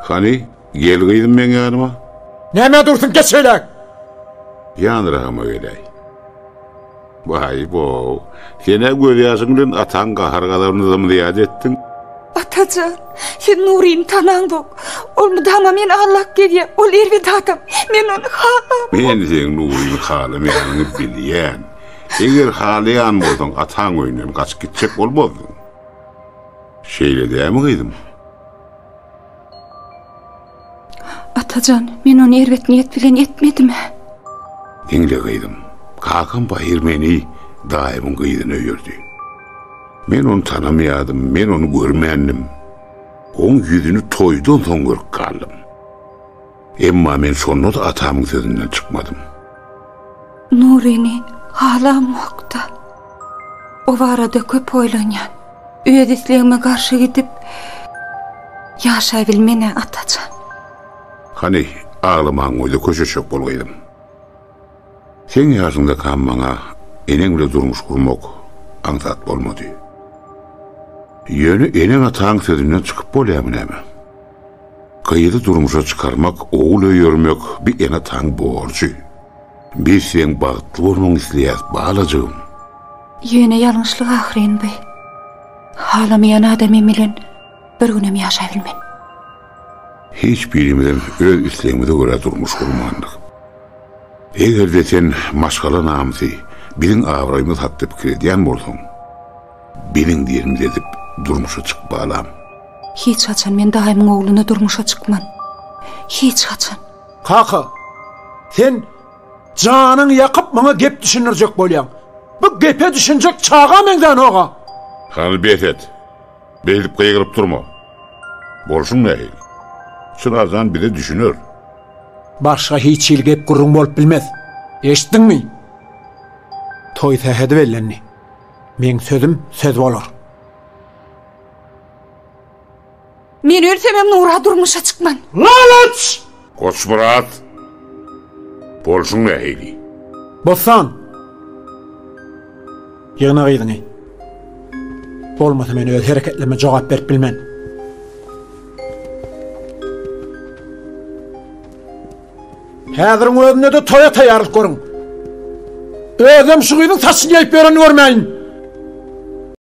Hani gel kıydın men yanıma. Näme dursun geçeler? Yanırağıma geley. Vay bo. Sene görýäsiň bilen ataň gahargalarını mı diýat ettin? Atacan, sen Nuri'ni tanan bok. Ol mudama men Allah gelýär. Ol erwet adam. Men onu halam. Men sen Nuri'ni halamaýanyny bilýän. Eger halayan bolsaň ataň öýünden gaçyp gitjek bolmadyň. Şeýle dämi kıydym? Atacan, men onu erwet niyet bilen etmedim. Dinle kıydım. Kakam Bahir meni daimın kıydını öýürdi. Men onu tanamayadım, men onu görmeýändim. Onun yüzünü toýdan soň görüp kaldym. Emma men şonu da atamyň sözünden çıkmadım. Nuri'ni halam mokda. O barada köp oýlanýan. Üýedisligime garşy gidip ýaşaý bilmene Atacan. Hani ağlamaň oýda köşeşek bolgaýdym. Sen ýaşyňda kam maňa eneň bilen durmuş kurmak aňsat bolmady. Ýöne eneň ataň sözünden çykyp bolýarmyn näme? Kayıdı durmuşa çıkarmak, oğul öýürmek bir ene taň borçy. Biz sen bagtly bolmaň isleýäs balajygym. Ýöne ýalňyşlyk ahyryn bey. Halamayan adamym bilen bir günem ýaşaý bilmen. Hiç birimden öz isleýmede görä durmuş kurmandyk. Eger sen maşgala namsy, biziň awraýymyz hatdyp kirýän bolsaň, biziň diýerim edip durmuşa çykyp balam. Hiç haçan men daimyň ogluny durmuşa çykman. Hiç haçan. Kaka, sen janyň ýakyp maňa gep düşünürjek bolýan. Bu gepe düşünjek çağa menden oga. Hany betet. Belip gıýgyryp durma. Bolşuň nähil. Şunazan bir de düşünür. Başga hiç il gep gurrun bolup bilmez. Eşitdiňmi? Toý tähedi bellenni. Men sözüm söz bolar. Men ölsemem Nura durmuşa çykman. Lalaç! Koç Murat. Bolşuň nähil. Bossan. Ýygyna gıýdyňy. Bolmasa men öz hereketleme jogap berip bilmän. Häziriň özüne de toya taýýarlyk görüň. Özüm şu gyzyň taşyny ýaýyp bereni görmäýin.